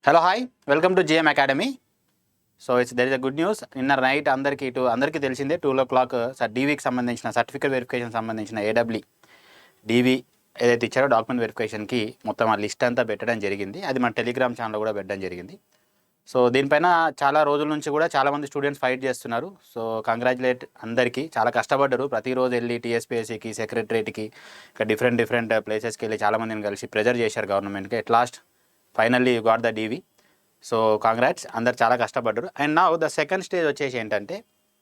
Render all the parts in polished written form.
Hello hi welcome to GM academy. So there is a good news. నిన్న night అందరికీ తెలిసిందే 2 o'clock డీవీకి సంబంధించిన certificate verification సంబంధించిన ఏడబ్ల్యూ DV ఏదైతే ఇచ్చారో డాక్యుమెంట్ వెరిఫికేషన్కి మొత్తం ఆ లిస్ట్ అంతా పెట్టడం జరిగింది. అది మన టెలిగ్రామ్ ఛానల్లో కూడా పెట్టడం జరిగింది. సో దీనిపైన చాలా రోజుల నుంచి కూడా చాలామంది స్టూడెంట్స్ ఫైట్ చేస్తున్నారు. సో కంగ్రాచులేట్ అందరికీ. చాలా కష్టపడ్డారు. ప్రతిరోజు వెళ్ళి టీఎస్పీఎస్సీకి సెక్రటరేట్కి ఇంకా డిఫరెంట్ ప్లేసెస్కి వెళ్ళి చాలామందిని కలిసి ప్రెజర్ చేశారు గవర్నమెంట్కి. At last finally you got the DV. So congrats, అందరు చాలా కష్టపడ్డారు. And now the second stage వచ్చేసి ఏంటంటే,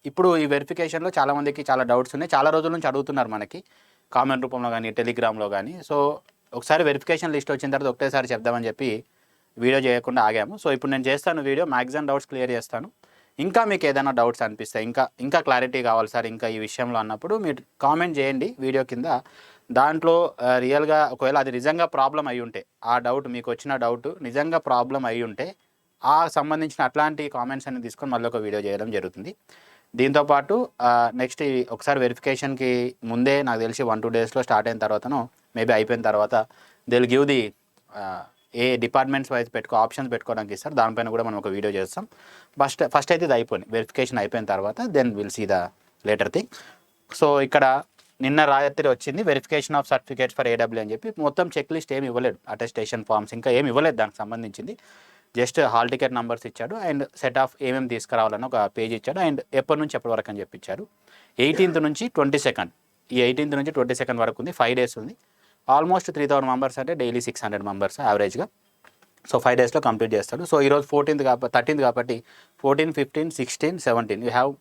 ఇప్పుడు ఈ వెరిఫికేషన్లో చాలామందికి చాలా డౌట్స్ ఉన్నాయి. చాలా రోజుల నుంచి అడుగుతున్నారు మనకి కామెంట్ రూపంలో కానీ టెలిగ్రామ్లో కానీ. సో ఒకసారి వెరిఫికేషన్ లిస్ట్ వచ్చిన తర్వాత ఒకటేసారి చెప్దామని చెప్పి వీడియో చేయకుండా ఆగాము. సో ఇప్పుడు నేను చేస్తాను వీడియో, మ్యాక్సిమం డౌట్స్ క్లియర్ చేస్తాను. ఇంకా మీకు ఏదైనా డౌట్స్ అనిపిస్తాయి, ఇంకా క్లారిటీ కావాలి సార్ ఇంకా ఈ విషయంలో అన్నప్పుడు మీరు కామెంట్ చేయండి వీడియో కింద. దాంట్లో రియల్గా ఒకవేళ అది నిజంగా ప్రాబ్లం అయి ఉంటే, ఆ డౌట్ మీకు వచ్చిన డౌట్ నిజంగా ప్రాబ్లం అయి ఉంటే ఆ సంబంధించిన అట్లాంటి కామెంట్స్ అన్ని తీసుకొని మళ్ళీ ఒక వీడియో చేయడం జరుగుతుంది. దీంతోపాటు నెక్స్ట్ ఒకసారి వెరిఫికేషన్కి ముందే నాకు తెలిసి 1-2 డేస్లో స్టార్ట్ అయిన తర్వాతను మేబీ అయిపోయిన తర్వాత they will give the A departments wise options పెట్టుకోవడానికి ఇస్తారు. దానిపైన కూడా మనం ఒక వీడియో చేస్తాం. ఫస్ట్ అయితే ఇది అయిపోయింది, వెరిఫికేషన్ అయిపోయిన తర్వాత then will see the later thing. So ఇక్కడ నిన్న రాత్రి వచ్చింది verification of certificates for AW అని చెప్పి. మొత్తం చెక్ లిస్ట్ ఏమి ఇవ్వలేదు, అటెస్టేషన్ ఫార్మ్స్ ఇంకా ఏమి ఇవ్వలేదు దానికి సంబంధించింది. జస్ట్ హాల్ టికెట్ నెంబర్స్ ఇచ్చాడు అండ్ సెట్ ఆఫ్ ఏమేమి తీసుకురావాలని ఒక పేజ్ ఇచ్చాడు అండ్ ఎప్పటి నుంచి ఎప్పటి వరకు అని చెప్పి ఇచ్చారు. 18th నుంచి 22nd, ఈ 18th నుంచి 22nd వరకు ఉంది. 5 days ఉంది. ఆల్మోస్ట్ 3000 మెంబర్స్ అంటే డైలీ 600 మెంబర్స్ యావరేజ్గా. సో 5 daysలో కంప్లీట్ చేస్తాడు. సో ఈరోజు 13th కాబట్టి 14, 15, 16, 17 యూ హ్యావ్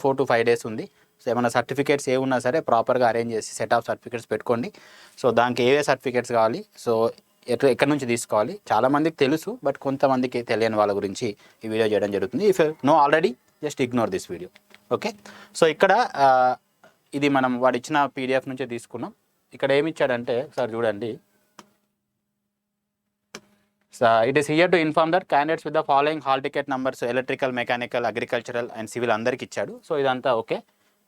4 to 5 days ఉంది. సో ఏమైనా సర్టిఫికేట్స్ ఏ ఉన్నా సరే ప్రాపర్గా అరేంజ్ చేసి సెట్ ఆఫ్ సర్టిఫికేట్స్ పెట్టుకోండి. సో దానికి ఏవే సర్టిఫికేట్స్ కావాలి, సో ఎక్కడి నుంచి తీసుకోవాలి చాలామందికి తెలుసు, బట్ కొంతమందికి తెలియని వాళ్ళ గురించి ఈ వీడియో చేయడం జరుగుతుంది. If no already just ignore this video, okay. So ఇక్కడ ఇది మనం వాడు ఇచ్చిన పీడిఎఫ్ నుంచే తీసుకున్నాం. ఇక్కడ ఏమి ఇచ్చాడంటే ఒకసారి చూడండి. It is here to inform that candidates with the following hall ticket numbers electrical, mechanical, agricultural and civil అందరికి ఇచ్చాడు. సో ఇదంతా ఓకే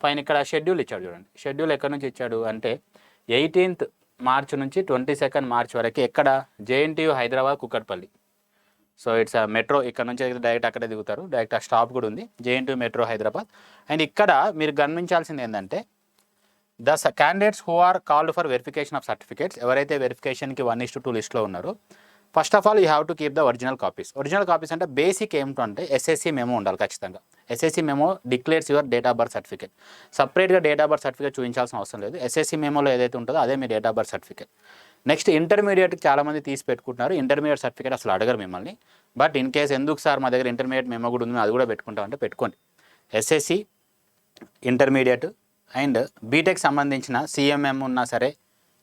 ఫైన్. ఇక్కడ షెడ్యూల్ ఇచ్చాడు చూడండి. షెడ్యూల్ ఎక్కడి నుంచి ఇచ్చాడు అంటే 18th March నుంచి 22nd March వరకు ఎక్కడ JNTU Hyderabad Kukatpally. So it's metro, ఇక్కడ నుంచి డైరెక్ట్ అక్కడే దిగుతారు, డైరెక్ట్ ఆ స్టాప్ కూడా ఉంది జేఎన్టీయూ మెట్రో హైదరాబాద్. అండ్ ఇక్కడ మీరు గమనించాల్సింది ఏంటంటే the candidates who are called for verification of certificates, ఎవరైతే వెరిఫికేషన్కి 1:2 లిస్ట్లో ఉన్నారో first of all you have to keep the original copies. Original copies అంటే బేసిక్ ఏమిటంటే ఎస్ఎస్సి మెమో ఉండాలి ఖచ్చితంగా. SSC memo declares your date of birth certificate. సపరేట్గా date of birth certificate చూపించాల్సిన అవసరం లేదు. ఎస్ఎస్సి మెమోలో ఏదైతే ఉంటుందో అదే మీ date of birth certificate. Next ఇంటర్మీడియట్కి చాలామంది తీసి పెట్టుకుంటున్నారు. ఇంటర్మీడియట్ సర్టిఫికేట్ అసలు అడగరు మిమ్మల్ని. బట్ ఇన్ కేస్ ఎందుకు సార్ మా దగ్గర ఇంటర్మీడియట్ మెమో కూడా ఉంది, అది కూడా పెట్టుకుంటామంటే పెట్టుకోండి. ఎస్ఎస్సి, ఇంటర్మీడియట్ అండ్ బీటెక్ సంబంధించిన సిఎంఎం ఉన్నా సరే,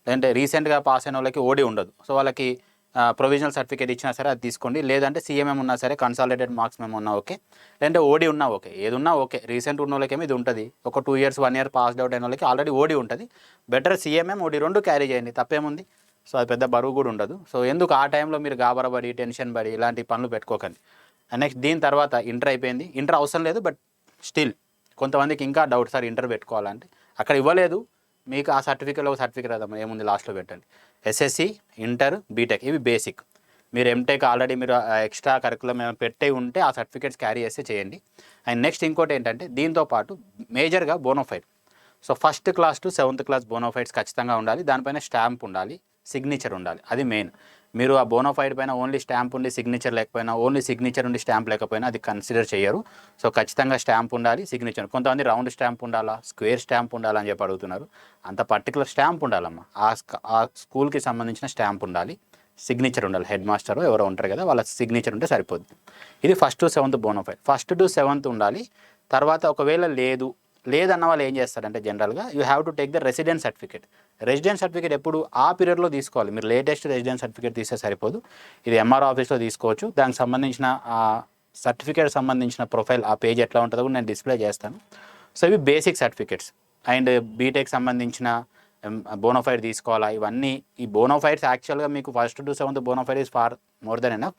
లేదంటే రీసెంట్గా పాస్ అయిన వాళ్ళకి ఓడి ఉండదు, సో వాళ్ళకి ప్రొవిజనల్ సర్టిఫికేట్ ఇచ్చినా సరే అది తీసుకోండి. లేదంటే సీఎంఎం ఉన్నా సరే, కన్సాలిడేటెడ్ మార్క్స్ మేము ఉన్నా ఓకే, లేదంటే ఓడి ఉన్నా ఓకే, ఏది ఉన్నా ఓకే. రీసెంట్ ఉన్న వాళ్ళకేమో ఇది ఉంటుంది. ఒక 2 years 1 year పాస్డ్ అవుట్ అయిన వాళ్ళకి ఆల్రెడీ ఓడి ఉంటుంది. బెటర్ సీఎంఎం, ఓడి 2 క్యారీ చేయండి, తప్పేముంది. సో అది పెద్ద బరువు కూడా ఉండదు. సో ఎందుకు ఆ టైంలో మీరు గాబరబడి టెన్షన్ పడి ఇలాంటి పనులు పెట్టుకోకండి. నెక్స్ట్ దీని తర్వాత ఇంటర్ అయిపోయింది. ఇంటర్ అవసరం లేదు, బట్ స్టిల్ కొంతమందికి ఇంకా డౌట్ సార్ ఇంటర్ పెట్టుకోవాలంటే అక్కడ ఇవ్వలేదు మీకు. ఆ సర్టిఫికేట్లో ఒక సర్టిఫికేట్ అదమ్మా ఏముంది లాస్ట్లో పెట్టండి. ఎస్ఎస్సి, ఇంటర్, బీటెక్ ఇవి బేసిక్. మీరు ఎంటెక్ ఆల్రెడీ మీరు ఎక్స్ట్రా కరికులం ఏమైనా పెట్టే ఉంటే ఆ సర్టిఫికేట్స్ క్యారీ చేస్తే చేయండి. అండ్ నెక్స్ట్ ఇంకోటి ఏంటంటే దీంతోపాటు మేజర్గా bona fide. So 1st class to 7th class bona fides ఖచ్చితంగా ఉండాలి. దానిపైన స్టాంప్ ఉండాలి, సిగ్నేచర్ ఉండాలి, అది మెయిన్. మీరు ఆ బోనోఫైడ్ పైన ఓన్లీ స్టాంప్ ఉండి సిగ్నేచర్ లేకపోయినా, ఓన్లీ సిగ్నేచర్ ఉండి స్టాంప్ లేకపోయినా అది కన్సిడర్ చేయరు. సో ఖచ్చితంగా స్టాంప్ ఉండాలి, సిగ్నేచర్. కొంతమంది రౌండ్ స్టాంప్ ఉండాలా, స్క్వేర్ స్టాంప్ ఉండాలని చెప్పి అడుగుతున్నారు. అంత పర్టికులర్ స్టాంప్ ఉండాలమ్మా. ఆ స్కూల్కి సంబంధించిన స్టాంప్ ఉండాలి, సిగ్నేచర్ ఉండాలి. హెడ్ మాస్టర్ ఎవరో ఉంటారు కదా, వాళ్ళ సిగ్నేచర్ ఉంటే సరిపోద్ది. ఇది 1st to 7th bona fide. 1st to 7th ఉండాలి. తర్వాత ఒకవేళ లేదన్న వాళ్ళు ఏం చేస్తారంటే జనరల్గా you have to take the residence certificate. Residence certificate ఎప్పుడు ఆ పీరియడ్లో తీసుకోవాలి. మీరు లేటెస్ట్ రెసిడెన్స్ సర్టిఫికేట్ తీస్తే సరిపోదు. ఇది ఎంఆర్ ఆఫీస్లో తీసుకోవచ్చు. దానికి సంబంధించిన సర్టిఫికేట్ సంబంధించిన ప్రొఫైల్ ఆ పేజ్ ఎట్లా ఉంటుందో కూడా నేను డిస్ప్లే చేస్తాను. సో ఇవి బేసిక్ సర్టిఫికేట్స్. అండ్ బీటెక్ సంబంధించిన బోనోఫైడ్ తీసుకోవాలా. ఇవన్నీ ఈ బోనోఫైడ్స్ యాక్చువల్గా మీకు 1st to 7th bonafide is far more than enough.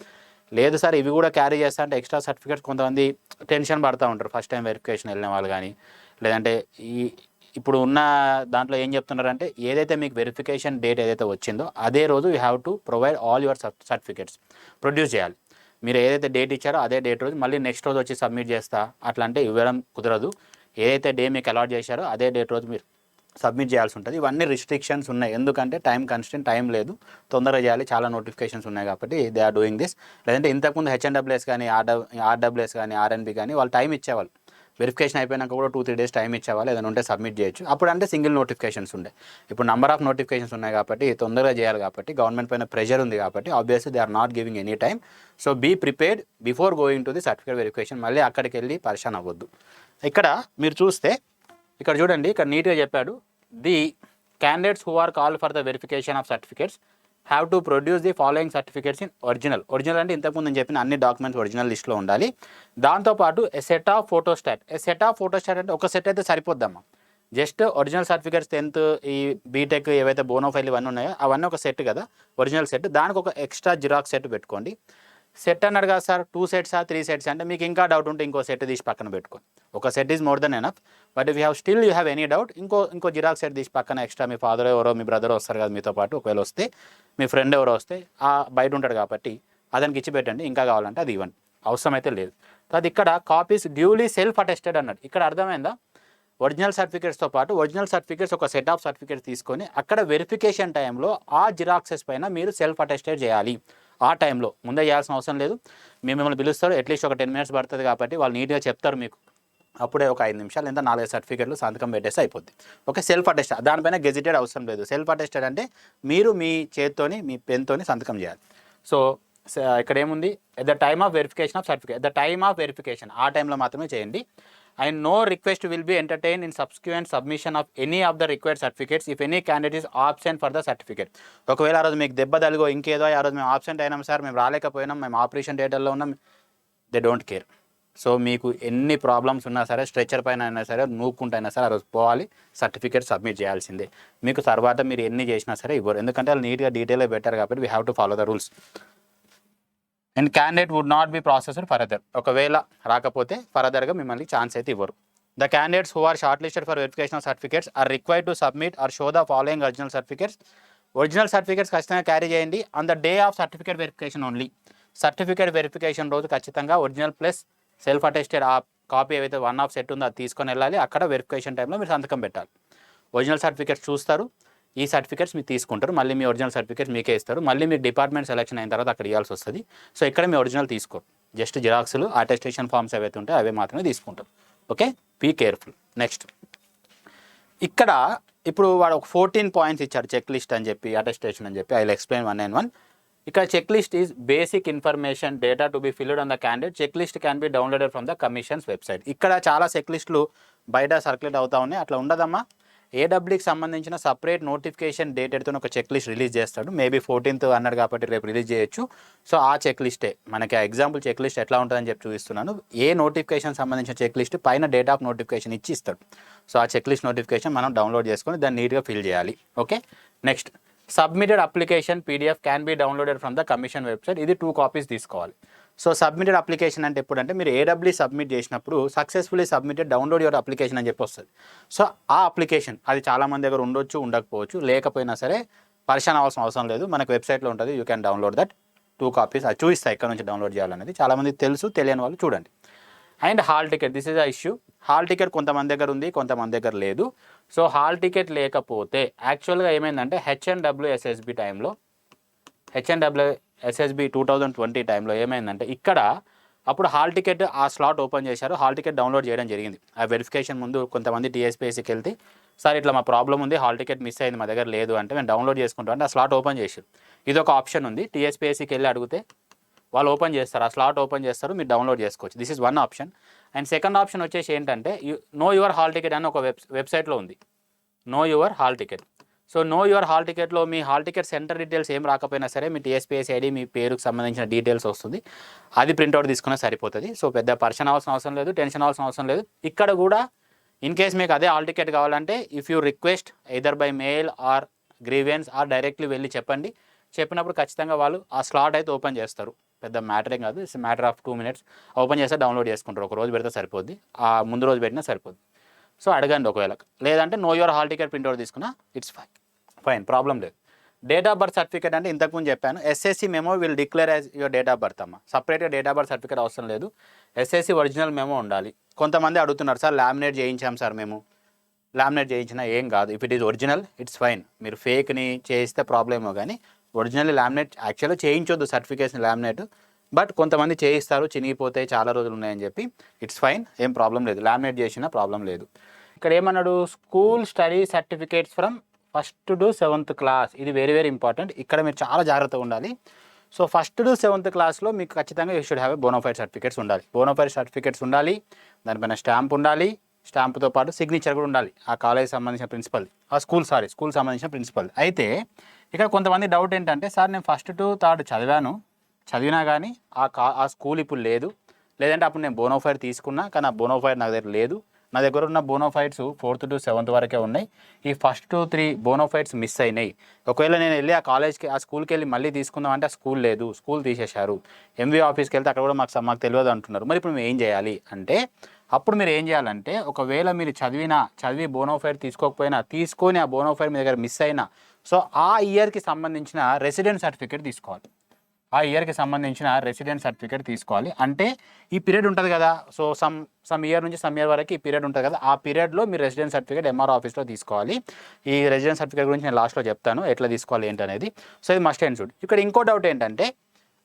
లేదు సార్ ఇవి కూడా క్యారీ చేస్తా అంటే ఎక్స్ట్రా సర్టిఫికేట్స్ కొంతమంది టెన్షన్ పడుతూ ఉంటారు. ఫస్ట్ టైం వెరిఫికేషన్ వెళ్ళిన వాళ్ళు కానీ, లేదంటే ఇప్పుడు ఉన్న దాంట్లో ఏం చెప్తున్నారంటే ఏదైతే మీకు వెరిఫికేషన్ డేట్ ఏదైతే వచ్చిందో అదే రోజు you have to provide all your certificates produce చేయాలి. మీరు ఏదైతే డేట్ ఇచ్చారో అదే డేట్ రోజు మళ్ళీ నెక్స్ట్ రోజు వచ్చి సబ్మిట్ చేస్తా అట్లా అంటే ఇవ్వడం కుదరదు. ఏదైతే డే మీకు అలాట్ చేశారో అదే డేట్ రోజు మీరు సబ్మిట్ చేయాల్సి ఉంటుంది. ఇవన్నీ రిస్ట్రిక్షన్స్ ఉన్నాయి, ఎందుకంటే టైం కన్స్టెంట్, టైం లేదు, తొందరగా చేయాలి, చాలా నోటిఫికేషన్స్ ఉన్నాయి కాబట్టి దే ఆర్ డూయింగ్ దిస్. లేదంటే ఇంతకుముందు హెచ్ఎన్డబ్ల్యూఎస్ కానీ ఆర్డబ్ల్యూఎస్ కానీ ఆర్ఎన్బి కానీ వాళ్ళు టైం ఇచ్చేవాళ్ళు, వెరిఫికేషన్ అయిపోయినాక కూడా 2-3 డేస్ టైం ఇచ్చేవాళ్ళు, ఏదైనా ఉంటే సబ్మిట్ చేయొచ్చు. అప్పుడు అంటే సింగిల్ నోటిఫికేషన్స్ ఉండే. ఇప్పుడు నెంబర్ ఆఫ్ నోటిఫికేషన్స్ ఉన్నాయి కాబట్టి తొందరగా చేయాలి కాబట్టి గవర్నమెంట్ పైన ప్రెషర్ ఉంది కాబట్టి obviously they are not giving any time. So be prepared before going to the certificate verification. మళ్ళీ అక్కడికి వెళ్ళి పరిశాన్ అవ్వద్దు. ఇక్కడ మీరు చూస్తే ఇక్కడ చూడండి, ఇక్కడ నీట్గా చెప్పాడు, the candidates who are called for the verification of certificates have to produce the following certificates in original. Original అంటే ఇంతకుముందు నేను చెప్పిన అన్ని డాక్యుమెంట్స్ ఒరిజినల్ లిస్ట్లో ఉండాలి. దాంతోపాటు ఎ set of photostat. A set of photostat అంటే ఒక సెట్ అయితే సరిపోద్దమ్మా. జస్ట్ ఒరిజినల్ సర్టిఫికేట్స్ 10th ఈ బీటెక్ ఏవైతే బోనోఫైల్ ఇవన్నీ ఉన్నాయో అవన్నీ ఒక సెట్ కదా, ఒరిజినల్ సెట్, దానికి ఒక ఎక్స్ట్రా జిరాక్స్ సెట్ పెట్టుకోండి. సెట్ అన్నాడు కదా సార్, 2 sets 3 sets అంటే మీకు ఇంకా డౌట్ ఉంటే ఇంకో సెట్ తీసి పక్కన పెట్టుకోండి. ఒక set is more than enough. But if you have any doubt ఇంకో జిరాక్స్ సెట్ తీసి పక్కన ఎక్స్ట్రా మీ ఫాదర్ ఎవరో మీ బ్రదర్ వస్తారు కదా మీతో పాటు, ఒకవేళ వస్తే మీ ఫ్రెండ్ ఎవరో వస్తే బయట ఉంటాడు కాబట్టి అతనికి ఇచ్చి పెట్టండి. ఇంకా కావాలంటే అది ఇవ్వండి, అవసరం అయితే లేదు. అది ఇక్కడ కాపీస్ డ్యూలీ సెల్ఫ్ అటెస్టెడ్ అన్నాడు. ఇక్కడ అర్థమైందా? ఒరిజినల్ సర్టిఫికేట్స్తో పాటు ఒరిజినల్ సర్టిఫికేట్స్ ఒక సెట్ ఆఫ్ సర్టిఫికేట్స్ తీసుకొని అక్కడ వెరిఫికేషన్ టైంలో ఆ జిరాక్సెస్ పైన మీరు సెల్ఫ్ అటెస్టెడ్ చేయాలి. ఆ టైంలో ముందే చేయాల్సిన అవసరం లేదు. మిమ్మల్ని పిలుస్తారు, అట్లీస్ట్ ఒక 10 minutes పడుతుంది కాబట్టి వాళ్ళు నీట్గా చెప్తారు మీకు. అప్పుడే ఒక 5 నిమిషాలు ఎంత 4 సర్టిఫికేట్లు సంతకం పెట్టేసి అయిపోద్ది. ఓకే, సెల్ఫ్ అటెస్టెడ్, దానిపైన గెజిటెడ్ అవసరం లేదు. సెల్ఫ్ అటెస్టెడ్ అంటే మీరు మీ చేత్తోని మీ పెన్తోని సంతకం చేయాలి. సో ఇక్కడ ఏముంది, at the time of verification of certificate, at the time of verification ఆ టైంలో మాత్రమే చేయండి. And no request will be entertain in subsequent submission of any of the required certificates if any candidate is absent for the certificate. ఒకవేళ ఆ రోజు మీకు దెబ్బ తలిగో ఇంకేదో, ఆ రోజు మేము ఆబ్సెంట్ అయినాం సార్, మేము రాలేకపోయినాం, మేము ఆపరేషన్ థియేటర్లో ఉన్నాం, దే డోంట్ కేర్. సో మీకు ఎన్ని ప్రాబ్లమ్స్ ఉన్నా సరే, స్ట్రెచర్ పైన అయినా సరే, నూక్కుంటైనా సరే ఆ రోజు పోవాలి, సర్టిఫికేట్ సబ్మిట్ చేయాల్సిందే. మీకు తర్వాత మీరు ఎన్ని చేసినా సరే ఇవ్వరు, ఎందుకంటే వాళ్ళు నీట్గా డీటెయిల్గా పెట్టారు కాబట్టి we have to follow the rules. And candidate would not be processed further. ఒకవేళ రాకపోతే ఫర్దర్గా మిమ్మల్ని ఛాన్స్ అయితే ఇవ్వరు. The candidates who are short listed for verification of certificates are required to submit or show the following original certificates. Original certificates ఖచ్చితంగా carry చేయండి on the day of certificate verification only. Certificate verification రోజు ఖచ్చితంగా original plus self attested ఆ copy ఏవైతే 1 of set ఉందో అది తీసుకొని వెళ్ళాలి. అక్కడ వెరిఫికేషన్ టైంలో మీరు సంతకం పెట్టాలి. ఒరిజినల్ సర్టిఫికేట్స్ చూస్తారు, ఈ సర్టిఫికేట్స్ మీరు తీసుకుంటారు, మళ్ళీ మీ ఒరిజినల్ సర్టిఫికేట్స్ మీకే ఇస్తారు. మళ్ళీ మీరు డిపార్ట్మెంట్ సెలెక్షన్ అయిన తర్వాత అక్కడ ఇవ్వాల్సి వస్తుంది. సో ఇక్కడ మీ ఒరిజినల్ తీసుకోరు, జస్ట్ జిరాక్స్లు అటెస్టేషన్ ఫామ్స్ ఏవైతే ఉంటాయో అవే మాత్రమే తీసుకుంటారు. Okay, be careful. నెక్స్ట్ ఇక్కడ ఇప్పుడు వాడు ఒక 14 points ఇచ్చారు, చెక్ లిస్ట్ అని చెప్పి, అటెస్టేషన్ అని చెప్పి. I will explain 1 and 1. ఇక్కడ check list is basic information data to be filled on the candidate. Check list can be downloaded from the commission's website. ఇక్కడ చాలా చెక్ లిస్టులు బయట సర్క్యులేట్ అవుతా ఉన్నాయి, అట్లా ఉండదమ్మా. ఏడబ్ల్యూకి సంబంధించిన సపరేట్ నోటిఫికేషన్ డేటెడ్తో ఒక చెక్ లిస్ట్ రిలీజ్ చేస్తాడు. మేబీ 14th అన్నాడు కాబట్టి రేపు రిలీజ్ చేయొచ్చు. సో ఆ చెక్ లిస్టే మనకి ఎగ్జాంపుల్ చెక్ లిస్ట్ ఎట్లా ఉంటుందని చెప్పి చూపిస్తున్నాను. ఏ నోటిఫికేషన్ సంబంధించిన చెక్ లిస్ట్ పైన డేట్ ఆఫ్ నోటిఫికేషన్ ఇచ్చి ఇస్తాడు. సో ఆ చెక్ లిస్ట్ నోటిఫికేషన్ మనం డౌన్లోడ్ చేసుకొని దాన్ని నీట్గా ఫిల్ చేయాలి. Okay, next submitted application PDF can be downloaded from the commission website. ఇది 2 copies తీసుకోవాలి. సో సబ్మిటెడ్ అప్లికేషన్ అంటే ఎప్పుడంటే మీరు ఏడబ్ల్యూ సబ్మిట్ చేసినప్పుడు successfully submitted download your application అని చెప్పి వస్తుంది. సో ఆ అప్లికేషన్ అది చాలామంది దగ్గర ఉండొచ్చు, ఉండకపోవచ్చు, లేకపోయినా సరే పరిశాన్ అవ్వాల్సిన అవసరం లేదు, మనకు వెబ్సైట్లో ఉంటుంది. You can download that 2 copies. అది చూపిస్తాయి ఎక్కడ నుంచి డౌన్లోడ్ చేయాలనేది. చాలామంది తెలుసు, తెలియని వాళ్ళు చూడండి. And hall ticket, this is a issue. Hall ticket కొంతమంది దగ్గర ఉంది, కొంతమంది దగ్గర లేదు. సో హాల్ టికెట్ లేకపోతే యాక్చువల్గా ఏమైందంటే హెచ్ఎన్డబ్ల్యూఎస్ఎస్బి టైంలో, హెచ్ఎన్డబ్ల్యూఎస్ఎస్బి 2020 టైంలో ఏమైందంటే ఇక్కడ అప్పుడు హాల్ టికెట్ ఆ స్లాట్ ఓపెన్ చేశారు, హాల్ టికెట్ డౌన్లోడ్ చేయడం జరిగింది. ఆ వెరిఫికేషన్ ముందు కొంతమంది టీఎస్పీఎస్సీకి వెళ్తే సార్ ఇట్లా మా ప్రాబ్లం ఉంది, హాల్ టికెట్ మిస్ అయింది మా దగ్గర లేదు అంటే మేము డౌన్లోడ్ చేసుకుంటాం అంటే ఆ స్లాట్ ఓపెన్ చేశారు. ఇది ఒక ఆప్షన్ ఉంది, టీఎస్పీఎస్సీకి వెళ్ళి అడిగితే వాళ్ళు ఓపెన్ చేస్తారు, ఆ స్లాట్ ఓపెన్ చేస్తారు, మీరు డౌన్లోడ్ చేసుకోవచ్చు. This is 1 option. And second option వచ్చేసి ఏంటంటే నో యువర్ హాల్ టికెట్ అని ఒక వెబ్సైట్లో ఉంది, know your hall ticket. So know your hall టికెట్లో మీ హాల్ టికెట్ సెంటర్ డీటెయిల్స్ ఏం రాకపోయినా సరే మీ టీఎస్పీఎస్సీ ఐడి, మీ పేరుకు సంబంధించిన డీటెయిల్స్ వస్తుంది, అది ప్రింట్అవుట్ తీసుకున్నా సరిపోతుంది. సో పెద్ద పరిచయం అవ్వాల్సిన అవసరం లేదు, టెన్షన్ అవ్వాల్సిన అవసరం లేదు. ఇక్కడ కూడా ఇన్ కేస్ మీకు అదే హాల్ టికెట్ కావాలంటే if you request either by mail or grievance or directly వెళ్ళి చెప్పండి. చెప్పినప్పుడు ఖచ్చితంగా వాళ్ళు ఆ స్లాట్ అయితే ఓపెన్ చేస్తారు. పెద్ద మ్యాటర్ ఏం కాదు, it's matter of 2 minutes. Open చేస్తే డౌన్లోడ్ చేసుకుంటారు. ఒక రోజు పెడితే సరిపోద్ది, ఆ ముందు రోజు పెట్టినా సరిపోద్ది. సో అడగండి ఒకవేళ, లేదంటే no your hall ticket printout తీసుకున్నా ఇట్స్ ఫైన్, ప్రాబ్లం లేదు. డేట్ ఆఫ్ బర్త్ సర్టిఫికేట్ అంటే ఇంతకుముందు చెప్పాను, SSC memo will declare as your date of birth అమ్మ. సపరేట్గా డేట్ ఆఫ్ బర్త్ సర్టిఫికేట్ అవసరం లేదు, ఎస్ఎస్సి ఒరిజినల్ మెమో ఉండాలి. కొంతమంది అడుగుతున్నారు సార్ లామినేట్ చేయించాం సార్ మేము, లామినేట్ చేయించినా ఏం కాదు, if it is original it's fine. మీరు ఫేక్ని చేయిస్తే ప్రాబ్లమో, కానీ ఒరిజినల్ లామినేట్ యాక్చువల్గా చేయించొద్దు సర్టిఫికేషన్ లామినేట్, బట్ కొంతమంది చేయిస్తారు, చినిగిపోతాయి చాలా రోజులు ఉన్నాయని చెప్పి ఇట్స్ ఫైన్, ఏం ప్రాబ్లం లేదు, లామినేట్ చేసినా ప్రాబ్లం లేదు. ఇక్కడ ఏమన్నాడు, school study certificates from 1st to 7th class, ఇది వెరీ వెరీ ఇంపార్టెంట్, ఇక్కడ మీరు చాలా జాగ్రత్తగా ఉండాలి. సో 1st to 7th క్లాస్లో మీకు ఖచ్చితంగా you should have bona fide certificates ఉండాలి. బోనోఫైడ్ సర్టిఫికేట్స్ ఉండాలి, దానిపైన స్టాంప్ ఉండాలి, స్టాంపుతో పాటు సిగ్నేచర్ కూడా ఉండాలి, ఆ కాలేజ్ సంబంధించిన ప్రిన్సిపల్, ఆ స్కూల్ సంబంధించిన ప్రిన్సిపల్. అయితే ఇక్కడ కొంతమంది డౌట్ ఏంటంటే, సార్ నేను 1st to 3rd చదివినా కానీ ఆ స్కూల్ ఇప్పుడు లేదు, లేదంటే అప్పుడు నేను బోనోఫైడ్ తీసుకున్నా కానీ ఆ బోనోఫైడ్ నా దగ్గర లేదు, నా దగ్గర ఉన్న బోనోఫైడ్స్ 4th to 7th వరకే ఉన్నాయి, ఈ 1st to 3 బోనోఫైడ్స్ మిస్ అయినాయి. ఒకవేళ నేను వెళ్ళి ఆ కాలేజ్కి ఆ స్కూల్కి వెళ్ళి మళ్ళీ తీసుకుందాం అంటే ఆ స్కూల్ లేదు, స్కూల్ తీసేశారు, ఎంవీ ఆఫీస్కి వెళ్తే అక్కడ కూడా మాకు తెలియదు అంటున్నారు, మరి ఇప్పుడు మేము ఏం చేయాలి అంటే, అప్పుడు మీరు ఏం చేయాలంటే, ఒకవేళ మీరు చదివి బోనోఫైడ్ తీసుకోకపోయినా, తీసుకొని ఆ బోనోఫైడ్ మీ దగ్గర మిస్ అయినా, సో ఆ ఇయర్కి సంబంధించిన రెసిడెంట్ సర్టిఫికేట్ తీసుకోవాలి. ఆ ఇయర్కి సంబంధించిన రెసిడెంట్ సర్టిఫికేట్ తీసుకోవాలి. అంటే ఈ పీరియడ్ ఉంటుంది కదా, సో సమ్ ఇయర్ నుంచి సమ్ ఇయర్ వరకు ఈ పీరియడ్ ఉంటుంది కదా, ఆ పీరియడ్లో మీరు రెసిడెంట్ సర్టిఫికేట్ ఎంఆర్ ఆఫీస్లో తీసుకోవాలి. ఈ రెసిడెంట్ సర్టిఫికేట్ గురించి నేను లాస్ట్లో చెప్తాను ఎట్లా తీసుకోవాలి ఏంటి అనేది. సో ఇది మస్ట్ అండ్ షుడ్. ఇక్కడ ఇంకో డౌట్ ఏంటంటే,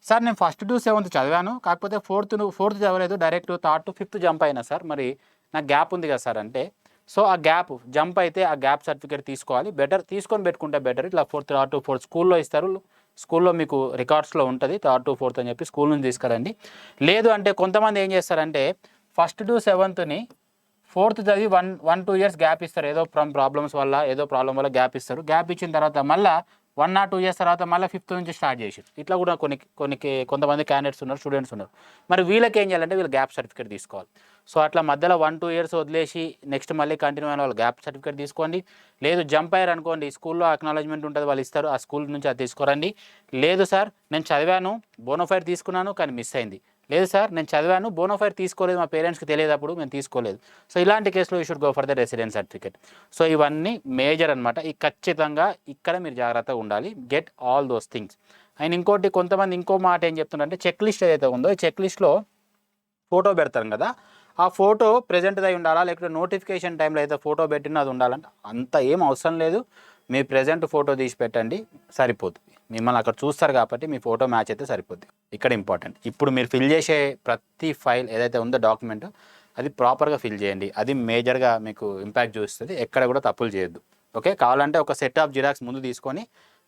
సార్ నేను 1st to 7th చదివాను, కాకపోతే 4th చదవలేదు, direct 3rd to 5th jump అయినా సార్, మరి నాకు గ్యాప్ ఉంది కదా సార్ అంటే, సో ఆ గ్యాప్ జంప్ అయితే ఆ గ్యాప్ సర్టిఫికేట్ తీసుకోవాలి, బెటర్ తీసుకొని పెట్టుకుంటే బెటర్. ఇట్లా 3rd to 4th స్కూల్లో ఇస్తారు, స్కూల్లో మీకు రికార్డ్స్లో ఉంటుంది 3rd to 4th అని చెప్పి స్కూల్ నుంచి తీసుకురండి. లేదు అంటే కొంతమంది ఏం చేస్తారంటే 1st to 7th 4th చదివి 1-2 years గ్యాప్ ఇస్తారు, ఏదో ప్రాబ్లం వల్ల గ్యాప్ ఇస్తారు. గ్యాప్ ఇచ్చిన తర్వాత మళ్ళీ 1 or 2 years తర్వాత మళ్ళీ 5th నుంచి స్టార్ట్ చేసి, ఇట్లా కూడా కొంతమంది క్యాండిడేట్స్ ఉన్నారు, స్టూడెంట్స్ ఉన్నారు. మరి వీళ్ళకి ఏం చేయాలంటే వీళ్ళు గ్యాప్ సర్టిఫికేట్ తీసుకోవాలి. సో అట్లా మధ్యలో 1-2 years వదిలేసి నెక్స్ట్ మళ్ళీ కంటిన్యూ అయిన వాళ్ళు గ్యాప్ సర్టిఫికేట్ తీసుకోండి. లేదు జంప్ అయ్యారు అనుకోండి, స్కూల్లో అక్నాలజ్మెంట్ ఉంటుంది, వాళ్ళు ఇస్తారు, ఆ స్కూల్ నుంచి అది తీసుకోరండి. లేదు సార్ నేను చదివాను, బోనోఫైడ్ తీసుకున్నాను కానీ మిస్ అయింది, లేదు సార్ నేను చదివాను బోనోఫైడ్ తీసుకోలేదు, మా పేరెంట్స్కి తెలియదు అప్పుడు మేము తీసుకోలేదు, సో ఇలాంటి కేసులో you should go for the resident certificate. So ఇవన్నీ మేజర్ అనమాట, ఈ ఖచ్చితంగా ఇక్కడ మీరు జాగ్రత్తగా ఉండాలి, get all those things. And ఇంకోటి కొంతమంది ఇంకో మాట ఏం చెప్తున్నారంటే, చెక్ లిస్ట్ ఏదైతే ఉందో ఈ చెక్ లిస్ట్లో ఫోటో పెడతాం కదా, ఆ ఫోటో ప్రెజెంట్ది అయి ఉండాలా, లేకపోతే నోటిఫికేషన్ టైంలో అయితే ఫోటో పెట్టినా అది ఉండాలంటే అంత ఏం అవసరం లేదు, మీ ప్రెజెంట్ ఫోటో తీసి పెట్టండి సరిపోతుంది, మిమ్మల్ని అక్కడ చూస్తారు కాబట్టి మీ ఫోటో మ్యాచ్ అయితే సరిపోద్ది. ఇక్కడ ఇంపార్టెంట్, ఇప్పుడు మీరు ఫిల్ చేసే ప్రతి ఫైల్ ఏదైతే ఉందో డాక్యుమెంట్ అది ప్రాపర్గా ఫిల్ చేయండి, అది మేజర్గా మీకు ఇంపాక్ట్ చూస్తుంది, ఎక్కడ కూడా తప్పులు చేయొద్దు. ఓకే, కావాలంటే ఒక సెట్ ఆఫ్ జిరాక్స్ ముందు తీసుకొని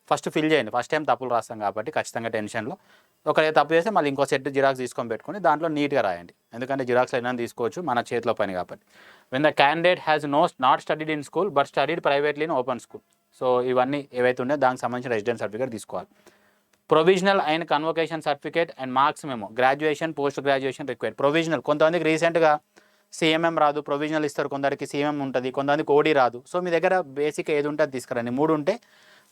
ఫస్ట్ ఫిల్ చేయండి, ఫస్ట్ టైం తప్పులు రాస్తాం కాబట్టి ఖచ్చితంగా టెన్షన్లో ఒకరే తప్పు చేస్తే మళ్ళీ ఇంకో సెట్ జిరాక్స్ తీసుకొని పెట్టుకొని దాంట్లో నీట్గా రాయండి, ఎందుకంటే జిరాక్స్ అయినా తీసుకోవచ్చు, మన చేతిలో పని కాబట్టి. When the candidate has not studied in school but studied privately in open school, so ఇవన్నీ ఏవైతే ఉన్నాయో దానికి సంబంధించిన రెసిడెంట్ సర్టిఫికేట్ తీసుకోవాలి. Provisional and convocation certificate and marks memo, graduation post graduation required. Provisional కొంతమందికి రీసెంట్గా సిఎంఎం రాదు, ప్రొవిజనల్ ఇస్తారు, కొందరికి సిఎంఎం ఉంటుంది, కొంతమందికి ఓడి రాదు. సో మీ దగ్గర బేసిక్ ఏది ఉంటే అది తీసుకురండి, 3 ఉంటే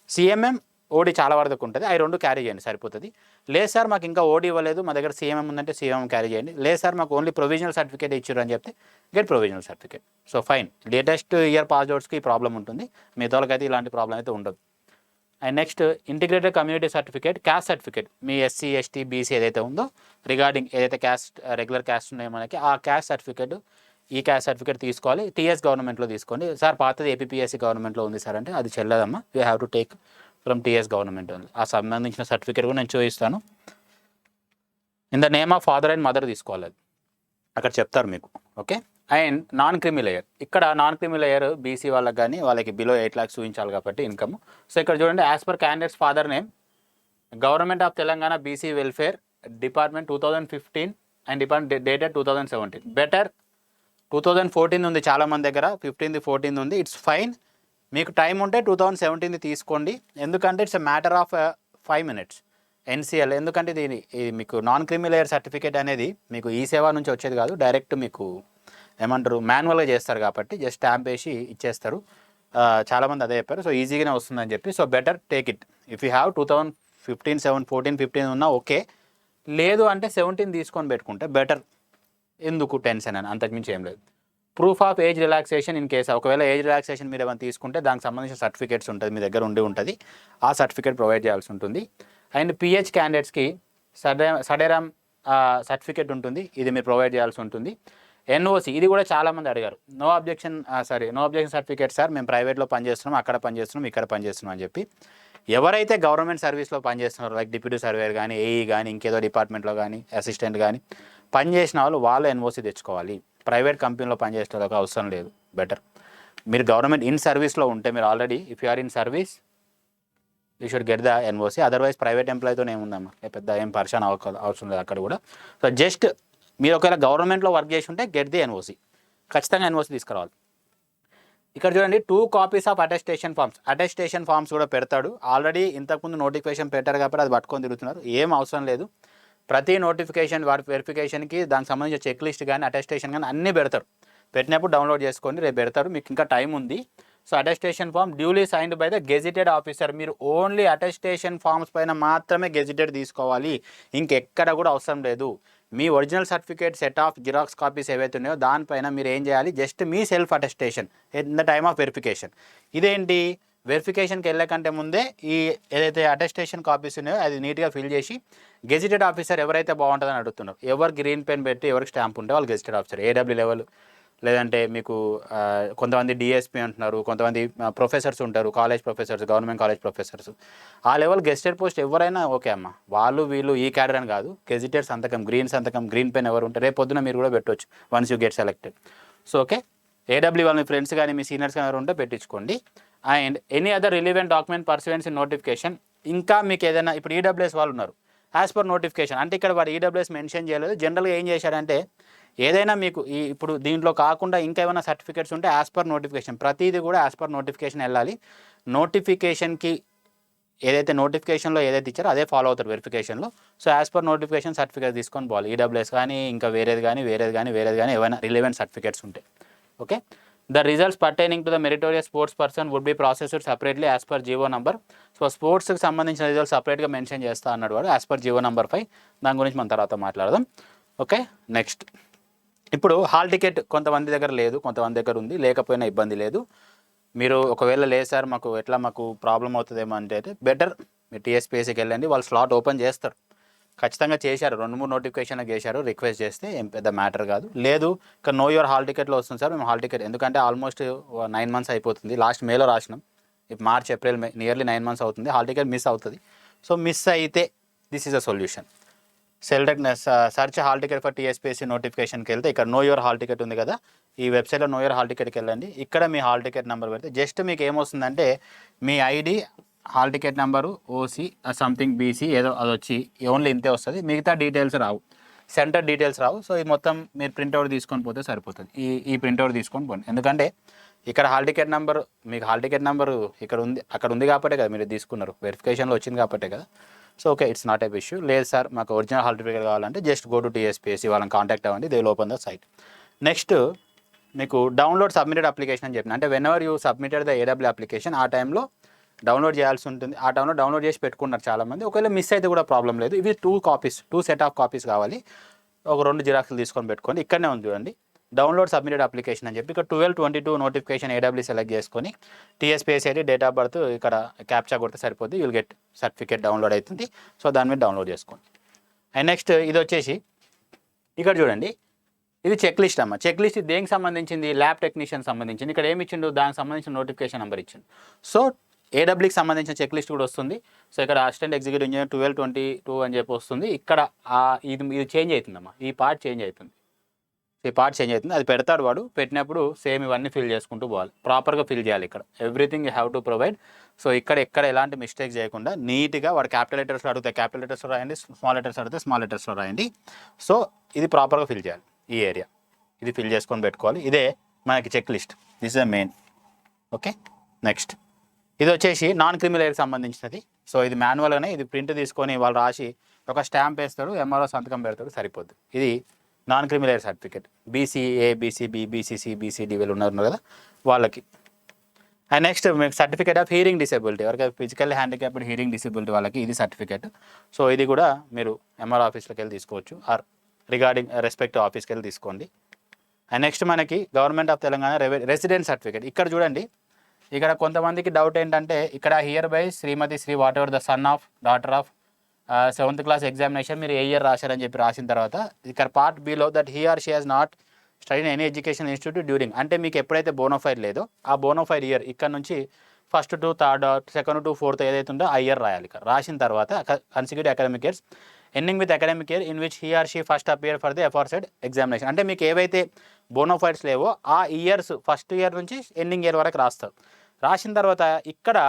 సిఎంఎం ఓడి చాలా వరకు ఉంటుంది, అవి 2 క్యారీ చేయండి సరిపోతుంది. లేదు సార్ మాకు ఇంకా ఓడి ఇవ్వలేదు, మా దగ్గర సిఎంఎం ఉందంటే సిఎంఎం క్యారీ చేయండి. లేదు సార్ మాకు ఓన్లీ ప్రొవిజనల్ సర్టిఫికేట్ ఇచ్చారు అని చెప్తే get provisional certificate. So fine, latest year pass అవుట్స్కి ఈ ప్రాబ్లం ఉంటుంది, మిగతాలకైతే ఇలాంటి ప్రాబ్లం అయితే ఉండదు. And next integrated community certificate, caste certificate, మీ ఎస్సీ ఎస్టీ బీసీ ఏదైతే ఉందో రిగార్డింగ్ ఏదైతే క్యాస్ట్ రెగ్యులర్ క్యాస్ట్ ఉన్నాయో మనకి ఆ క్యాస్ట్ సర్టిఫికేట్, ఈ క్యాస్ట్ సర్టిఫికేట్ తీసుకోవాలి. టీఎస్ గవర్నమెంట్లో తీసుకోండి. సార్ పాతది ఏపీఎస్సీ గవర్నమెంట్లో ఉంది సార్ అంటే అది చెల్లదమ్మా, you have to take from TS government only. ఆ సంబంధించిన సర్టిఫికేట్ కూడా నేను చూపిస్తాను. In the name of father and mother తీసుకోవాలి, అది అక్కడ చెప్తారు మీకు. Okay, and non creamy layer, ఇక్కడ నాన్ క్రిమి లేయర్ బీసీ వాళ్ళకి కానీ వాళ్ళకి బిలో 8 lakhs చూపించాలి కాబట్టి ఇన్కమ్. సో ఇక్కడ చూడండి, as per candidates father name government of Telangana BC welfare department 2015 and department dated 2017. Better 2014 ఉంది చాలామంది దగ్గర, 15th 14th ఉంది, ఇట్స్ ఫైన్. మీకు టైం ఉంటే 2017 తీసుకోండి, ఎందుకంటే it's a matter of 5 minutes NCL. ఎందుకంటే ఇది మీకు నాన్ క్రిమి లేయర్ సర్టిఫికేట్ అనేది మీకు ఈ సేవ నుంచి వచ్చేది కాదు, డైరెక్ట్ మీకు ఏమంటారు మాన్యువల్గా చేస్తారు కాబట్టి జస్ట్ స్టాంప్ వేసి ఇచ్చేస్తారు. చాలామంది అదే చెప్పారు, సో ఈజీగానే వస్తుందని చెప్పి. So better take it, if you have 2015 14 15 ఉన్నా ఓకే, లేదు అంటే 17 తీసుకొని పెట్టుకుంటే బెటర్. ఎందుకు టెన్షన్ అని, అంతకుమించి ఏం లేదు. Proof of age relaxation in case ఒకవేళ ఏజ్ రిలాక్సేషన్ మీరు ఏమైనా తీసుకుంటే దానికి సంబంధించిన సర్టిఫికేట్స్ ఉంటుంది మీ దగ్గర ఉంటుంది ఆ సర్టిఫికేట్ ప్రొవైడ్ చేయాల్సి ఉంటుంది. అండ్ పిహెచ్ క్యాండిడేట్స్కి సడేరామ్ సర్టిఫికేట్ ఉంటుంది, ఇది మీరు ప్రొవైడ్ చేయాల్సి ఉంటుంది. ఎన్ఓసి ఇది కూడా చాలామంది అడిగారు, నో అబ్జెక్షన్ సర్టిఫికేట్ సార్, మేము ప్రైవేట్లో పనిచేస్తున్నాం, అక్కడ పనిచేస్తున్నాం, ఇక్కడ పనిచేస్తున్నాం అని చెప్పి. ఎవరైతే గవర్నమెంట్ సర్వీస్లో పనిచేస్తున్నారో లైక్ డిప్యూటీ సర్వేయర్ కానీ, ఏఈ కానీ, ఇంకేదో డిపార్ట్మెంట్లో కానీ, అసిస్టెంట్ కానీ పనిచేసిన వాళ్ళు ఎన్ఓసి తెచ్చుకోవాలి. ప్రైవేట్ కంపెనీలో పనిచేసే వాళ్ళకి అవసరం లేదు. బెటర్ మీరు గవర్నమెంట్ ఇన్ సర్వీస్లో ఉంటే మీరు already if you are in service you should get the NOC. Otherwise private ఎంప్లాయీతోనే ఏముందమ్మా, పెద్ద ఏం పరిశాన్ అవసరం లేదు అక్కడ కూడా. సో జస్ట్ మీరు ఒకవేళ గవర్నమెంట్లో వర్క్ చేసి ఉంటే గెట్ ది ఎన్ఓసి, ఖచ్చితంగా ఎన్ఓసి తీసుకురావాలి. ఇక్కడ చూడండి 2 copies of attestation forms. Attestation forms కూడా పెడతాడు. ఆల్రెడీ ఇంతకుముందు నోటిఫికేషన్ పెట్టారు కాబట్టి అది పట్టుకొని తిరుగుతున్నారు, ఏం అవసరం లేదు. ప్రతి నోటిఫికేషన్ వెరిఫికేషన్కి దానికి సంబంధించిన చెక్ లిస్ట్ కానీ అటెస్టేషన్ కానీ అన్నీ పెడతారు. పెట్టినప్పుడు డౌన్లోడ్ చేసుకోండి, రేపు పెడతారు, మీకు ఇంకా టైం ఉంది. So attestation form duly signed by the gazetted officer. మీరు ఓన్లీ అటెస్టేషన్ ఫామ్స్ పైన మాత్రమే గెజిటెడ్ తీసుకోవాలి, ఇంకెక్కడ కూడా అవసరం లేదు. మీ original certificate set of xerox copies ఏవైతే ఉన్నాయో దానిపైన మీరు ఏం చేయాలి, జస్ట్ మీ self attestation in the time of verification. ఇదేంటి, వెరిఫికేషన్కి వెళ్ళకంటే ముందే ఈ ఏదైతే అటెస్టేషన్ కాపీస్ ఉన్నాయో అది నీట్గా ఫిల్ చేసి గెజిటెడ్ ఆఫీసర్ ఎవరైతే బాగుంటుందని అడుగుతున్నారు. ఎవరు గ్రీన్ పెన్ పెట్టి ఎవరికి స్టాంప్ ఉంటే వాళ్ళు గెజిటెడ్ ఆఫీసర్. ఏడబ్ల్యూ లెవెల్ లేదంటే మీకు కొంతమంది డిఎస్పీ అంటున్నారు, కొంతమంది ప్రొఫెసర్స్ ఉంటారు, college professors, government college professors, ఆ లెవెల్ గెజిటెడ్ పోస్ట్ ఎవరైనా ఓకే అమ్మ. వాళ్ళు వీళ్ళు ఈ క్యాడర్ అని కాదు, గెజిటెడ్ సంతకం, గ్రీన్ పెన్ ఎవరు ఉంటే రేపు పొద్దున మీరు కూడా పెట్టవచ్చు once you get selected. So okay, ఏడబ్ల్యూ వాళ్ళ మీ ఫ్రెండ్స్ కానీ మీ సీనియర్స్ కానీ ఎవరు ఉంటే పెట్టించుకోండి. And any other relevant document pursuance in notification. ఇంకా మీకు ఏదైనా ఇప్పుడు ఈడబ్ల్యూఎస్ వాళ్ళు ఉన్నారు, యాజ్ పర్ నోటిఫికేషన్ అంటే ఇక్కడ వాడు ఈడబ్ల్యూఎస్ మెన్షన్ చేయలేదు. జనరల్గా ఏం చేశాడంటే ఏదైనా మీకు ఇప్పుడు దీంట్లో కాకుండా ఇంకా ఏమైనా సర్టిఫికేట్స్ ఉంటే యాజ్ పర్ నోటిఫికేషన్, ప్రతిదీ కూడా యాజ్ పర్ నోటిఫికేషన్ వెళ్ళాలి. నోటిఫికేషన్కి ఏదైతే నోటిఫికేషన్లో ఏదైతే ఇచ్చారో అదే ఫాలో అవుతారు వెరిఫికేషన్లో. So as per notification certificate తీసుకొని పోవాలి. ఈడబ్ల్యూఎస్ కానీ ఇంకా వేరేది కానీ ఏమైనా రిలవెంట్ సర్టిఫికేట్స్ ఉంటాయి. Okay, the results pertaining to the meritorious sports person would be processed separately as per GO number. So స్పోర్ట్స్కి సంబంధించిన రిజల్ట్స్ సపరేట్గా మెన్షన్ చేస్తా అన్నాడు వాడు యాజ్ పర్ జీవో నంబర్ 5. దాని గురించి మనం తర్వాత మాట్లాడదాం. ఓకే, నెక్స్ట్ ఇప్పుడు హాల్ టికెట్ కొంతమంది దగ్గర లేదు, కొంతమంది దగ్గర ఉంది. లేకపోయినా ఇబ్బంది లేదు. మీరు ఒకవేళ లేదు సార్ మాకు ప్రాబ్లం అవుతుందేమో అంటే బెటర్ మీరు టీఎస్పీఎస్సీకి వెళ్ళండి, వాళ్ళు స్లాట్ ఓపెన్ చేస్తారు. ఖచ్చితంగా చేశారు, 2-3 నోటిఫికేషన్లు చేశారు. రిక్వెస్ట్ చేస్తే ఏం పెద్ద మ్యాటర్ కాదు. లేదు ఇక్కడ నో యువర్ హాల్ టికెట్లో వస్తుంది సార్, మేము హాల్ టికెట్ ఎందుకంటే ఆల్మోస్ట్ 9 months అయిపోతుంది. లాస్ట్ మేలో రాసినాం, ఇప్పుడు March April May nearly 9 months అవుతుంది. హాల్ టికెట్ మిస్ అవుతుంది. సో మిస్ అయితే this is a solution. Search hall ticket for TSPSC నోటిఫికేషన్కి వెళ్తే ఇక్కడ నో యువర్ హాల్ టికెట్ ఉంది కదా, ఈ వెబ్సైట్లో నో యువర్ హాల్ టికెట్కి వెళ్ళండి. ఇక్కడ మీ హాల్ టికెట్ నెంబర్ పెడితే జస్ట్ మీకు ఏమొస్తుందంటే మీ ID, hall ticket number, OC something BC ఏదో అది వచ్చి ఓన్లీ ఇంతే వస్తుంది, మిగతా డీటెయిల్స్ రావు, సెంటర్ డీటెయిల్స్ రావు. సో ఇది మొత్తం మీరు ప్రింట్అవుట్ తీసుకొని పోతే సరిపోతుంది. ఈ ప్రింట్అవుట్ తీసుకొని పోండి. ఎందుకంటే ఇక్కడ హాల్ టికెట్ నెంబర్, మీకు హాల్ టికెట్ నెంబరు ఇక్కడ ఉంది, అక్కడ ఉంది కాబట్టే కదా మీరు తీసుకున్నారు, వెరిఫికేషన్లో వచ్చింది కాబట్టే కదా. So okay, it's not a issue. లేదు సార్ మాకు ఒరిజినల్ హాల్ టికెట్ కావాలంటే జస్ట్ గో టు టీఎస్పీఎస్సీ, వాళ్ళని కాంటాక్ట్ అవ్వండి, they will open the site. Next మీకు డౌన్లోడ్ సబ్మిటెడ్ అప్లికేషన్ అని చెప్పిన, అంటే whenever you submitted the AW application ఆ టైంలో డౌన్లోడ్ చేయాల్సి ఉంటుంది. ఆ టైంలో డౌన్లోడ్ చేసి పెట్టుకున్నారు చాలామంది. ఒకవేళ మిస్ అయితే కూడా ప్రాబ్లం లేదు. ఇవి 2 సెట్ ఆఫ్ కాపీస్ కావాలి. ఒక 2 జిరాక్స్లు తీసుకొని పెట్టుకోండి. ఇక్కడనే ఉంది చూడండి, డౌన్లోడ్ సబ్మిటెడ్ అప్లికేషన్ అని చెప్పి ఇక్కడ 12/22 నోటిఫికేషన్ ఏడబ్ల్యూ సెలెక్ట్ చేసుకొని టీఎస్పీఎస్సీ అయితే డేట్ ఆఫ్ బర్త్ ఇక్కడ క్యాప్చా కొడితే సరిపోద్ది, విల్ గెట్ సర్టిఫికేట్ డౌన్లోడ్ అవుతుంది. సో దాని మీద డౌన్లోడ్ చేసుకోండి. అండ్ నెక్స్ట్ ఇది వచ్చేసి ఇక్కడ చూడండి, ఇది చెక్ లిస్ట్ అమ్మ. చెక్ లిస్ట్ దేనికి సంబంధించింది, ల్యాబ్ టెక్నీషియన్ సంబంధించింది. ఇక్కడ ఏమి ఇచ్చిండు, దానికి సంబంధించిన నోటిఫికేషన్ నెంబర్ ఇచ్చిండు. సో ఏడబ్ల్యూకి సంబంధించిన చెక్ లిస్ట్ కూడా వస్తుంది. సో ఇక్కడ అసిస్టెంట్ ఎగ్జిక్యూటివ్ ఇంజనీర్ 12/22 అని చెప్పి వస్తుంది. ఇక్కడ ఇది చేంజ్ అవుతుందమ్మా, ఈ పార్ట్ చేంజ్ అవుతుంది, అది పెడతాడు వాడు. పెట్టినప్పుడు సేమ్ ఇవన్నీ ఫిల్ చేసుకుంటూ పోవాలి, ప్రాపర్గా ఫిల్ చేయాలి. ఇక్కడ everything you have to provide. So ఎక్కడ ఎలాంటి మిస్టేక్ చేయకుండా నీట్గా వాడు క్యాపిటల్ లెటర్స్లో అడిగితే క్యాపిటల్ లెటర్స్లో రాయండి, స్మాల్ లెటర్స్ అడిగితే స్మాల్ లెటర్స్లో రాయండి. సో ఇది ప్రాపర్గా ఫిల్ చేయాలి. ఈ ఏరియా ఇది ఫిల్ చేసుకొని పెట్టుకోవాలి. ఇదే మనకి check list, this is the main. Okay, next ఇది వచ్చేసి నాన్ క్రిమినల్కి సంబంధించినది. సో ఇది మాన్యువల్గానే, ఇది ప్రింట్ తీసుకొని వాళ్ళు రాసి ఒక స్టాంప్ వేస్తాడు, ఎంఆర్ఓ సంతకం పెడతాడు, సరిపోద్ది. ఇది non criminal certificate. BCA, BCB, BCC, BCD వీళ్ళు ఉన్నారు కదా వాళ్ళకి. అండ్ నెక్స్ట్ మీకు సర్టిఫికేట్ ఆఫ్ హియరింగ్ డిసేబిలిటీ, ఎవరికి ఫిజికల్ హ్యాండిక్యాప్డ్ హియరింగ్ డిసేబిలిటీ వాళ్ళకి ఇది సర్టిఫికేట్. సో ఇది కూడా మీరు ఎంఆర్ ఆఫీస్లోకి వెళ్ళి తీసుకోవచ్చు, ఆర్ రిగార్డింగ్ రెస్పెక్టివ్ ఆఫీస్కి వెళ్ళి తీసుకోండి. అండ్ నెక్స్ట్ మనకి government of Telangana resident certificate. ఇక్కడ చూడండి, ఇక్కడ కొంతమందికి డౌట్ ఏంటంటే ఇక్కడ hereby Shrimati Shri whatever the son of daughter of 7th class examination మీరు ఏ ఇయర్ రాశారని చెప్పి రాసిన తర్వాత ఇక్కడ part below that he or she has not study any education institute during, అంటే మీకు ఎప్పుడైతే బోనోఫైడ్ లేదో ఆ బోనోఫైడ్ ఇయర్ ఇక్కడ నుంచి 1st to 3rd 2nd to 4th ఏదైతే ఉందో ఆ ఇయర్ రాయాలి. రాసిన తర్వాత consecutive academic years ending with academic year in which he or she first appear for the aforesaid examination. అంటే మీకు ఏవైతే బోనోఫైడ్స్ లేవో ఆ ఇయర్స్ ఫస్ట్ ఇయర్ నుంచి ఎండింగ్ ఇయర్ వరకు రాస్తారు. రాసిన తర్వాత ఇక్కడ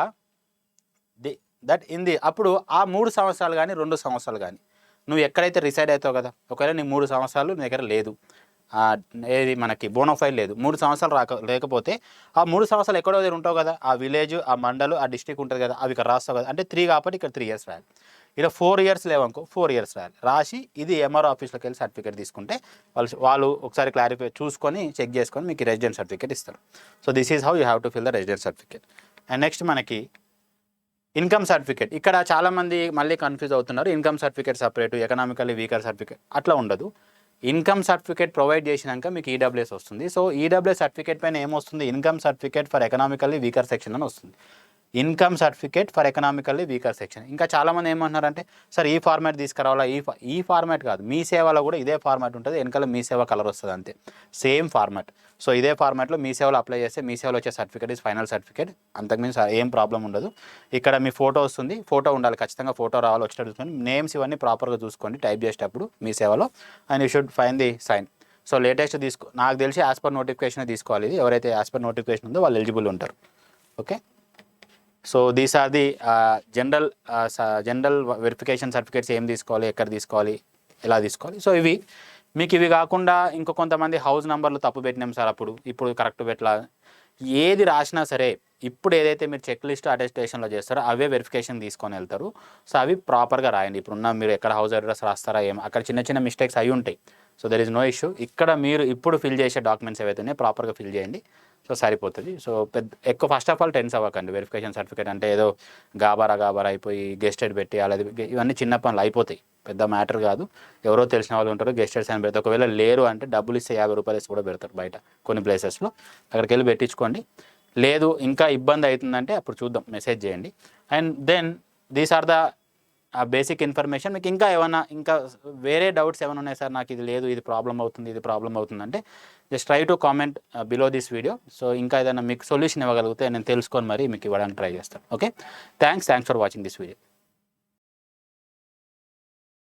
దట్ ఇన్ ది అప్పుడు ఆ 3 సంవత్సరాలు కానీ 2 సంవత్సరాలు కానీ నువ్వు ఎక్కడైతే రిసైడ్ అవుతావు కదా, ఒకవేళ నీకు 3 సంవత్సరాలు నీ దగ్గర లేదు, ఏది మనకి బోనోఫైల్ లేదు, 3 సంవత్సరాలు లేకపోతే ఆ 3 సంవత్సరాలు ఎక్కడో దగ్గర ఉంటావు కదా, ఆ విలేజ్ ఆ మండలు ఆ డిస్ట్రిక్ట్ ఉంటుంది కదా, అవి ఇక్కడ రాస్తావు కదా, అంటే 3 కాబట్టి ఇక్కడ 3 ఇయర్స్ రాయాలి. ఇక్కడ 4 ఇయర్స్ లేవనుకో 4 ఇయర్స్ రాయాలి. రాసి ఇది ఎంఆర్ఓ ఆఫీస్లోకి వెళ్ళి సర్టిఫికేట్ తీసుకుంటే వాళ్ళు ఒకసారి క్లారిఫై చూసుకొని చెక్ చేసుకొని మీకు రెసిడెంట్ సర్టిఫికేట్ ఇస్తారు. So this is how you have to fill the resident certificate. And next మనకి ఇన్కమ్ సర్టిఫికేట్. ఇక్కడ చాలామంది మళ్ళీ కన్ఫ్యూజ్ అవుతున్నారు, income certificate separate, economically weaker certificate అట్లా ఉండదు. ఇన్కమ్ సర్టిఫికేట్ ప్రొవైడ్ చేసినాక మీకు ఈడబ్ల్యూఎస్ వస్తుంది. సో ఈడబ్ల్యూఎస్ సర్టిఫికేట్ పైన ఏమొస్తుంది, income certificate for economically weaker section అని వస్తుంది. Income certificate for economically weaker section. ఇంకా చాలామంది ఏమంటున్నారంటే సార్ ఈ ఫార్మాట్ తీసుకురావాలా, ఈ ఫార్మాట్ కాదు, మీ సేవలో కూడా ఇదే ఫార్మాట్ ఉంటుంది, వెనకాల మీ సేవ కలర్ వస్తుంది అంతే, సేమ్ ఫార్మాట్. సో ఇదే ఫార్మాట్లో మీ సేవలో అప్లై చేస్తే మీ సేవలో వచ్చే సర్టిఫికేట్ ఇస్ ఫైనల్ సర్టిఫికేట్, అంతకుమించి ఏం ప్రాబ్లం ఉండదు. ఇక్కడ మీ ఫోటో వస్తుంది, ఫోటో ఉండాలి ఖచ్చితంగా, ఫోటో రావాలి, వచ్చేటట్టు చూసుకొని నేమ్స్ ఇవన్నీ ప్రాపర్గా చూసుకోండి టైప్ చేసేటప్పుడు మీ సేవలో, and you should fine the sign. So latest నాకు తెలిసి యాజ్ పర్ నోటిఫికేషన్ తీసుకోవాలి, ఇది ఎవరైతే యాజ్ పర్ నోటిఫికేషన్ ఉందో వాళ్ళు ఎలిజిబుల్ ఉంటారు. Okay, so these are the general verification certificates, ఏం తీసుకోవాలి, ఎక్కడ తీసుకోవాలి, ఎలా తీసుకోవాలి. సో ఇవి కాకుండా ఇంకో కొంతమంది హౌస్ నెంబర్లు తప్పు పెట్టినాం సార్, ఇప్పుడు కరెక్ట్ పెట్టలా, ఏది రాసినా సరే ఇప్పుడు ఏదైతే మీరు చెక్ లిస్ట్ అటెస్టేషన్లో చేస్తారో అవే వెరిఫికేషన్ తీసుకొని వెళ్తారు. సో అవి ప్రాపర్గా రాయండి. ఇప్పుడున్న మీరు ఎక్కడ హౌస్ అడ్రస్ రాస్తారా అక్కడ చిన్న చిన్న మిస్టేక్స్ అయి ఉంటాయి. So there is no issue. ఇక్కడ మీరు ఇప్పుడు ఫిల్ చేసే డాక్యుమెంట్స్ ఏవైతే ఉన్నాయో ప్రాపర్గా ఫిల్ చేయండి, సో సరిపోతుంది. సో ఎక్కువ ఫస్ట్ ఆఫ్ ఆల్ టెన్స్ అవ్వకండి. వెరిఫికేషన్ సర్టిఫికేట్ అంటే ఏదో గాబారా అయిపోయి గెస్టెడ్ పెట్టి అలాది, ఇవన్నీ చిన్న పనులు అయిపోతాయి, పెద్ద మ్యాటర్ కాదు. ఎవరో తెలిసిన వాళ్ళు ఉంటారు, గెస్టెడ్స్ అని పెడతారు. ఒకవేళ లేరు అంటే డబ్బులు ఇస్తే 50 రూపాయలు కూడా పెడతారు బయట కొన్ని ప్లేసెస్లో, అక్కడికి వెళ్ళి పెట్టించుకోండి. లేదు ఇంకా ఇబ్బంది అవుతుందంటే అప్పుడు చూద్దాం, మెసేజ్ చేయండి. And then these are the basic information. మీకు ఇంకా వేరే డౌట్స్ ఏమైనా ఉన్నాయి సార్, నాకు ఇది లేదు, ఇది ప్రాబ్లం అవుతుంది అంటే just try to comment below this video. So ఇంకా ఏదైనా మీకు సొల్యూషన్ ఇవ్వగలిగితే నేను తెలుసుకొని మరి మీకు ఇవ్వడానికి ట్రై చేస్తాను. Okay, thanks for watching this video.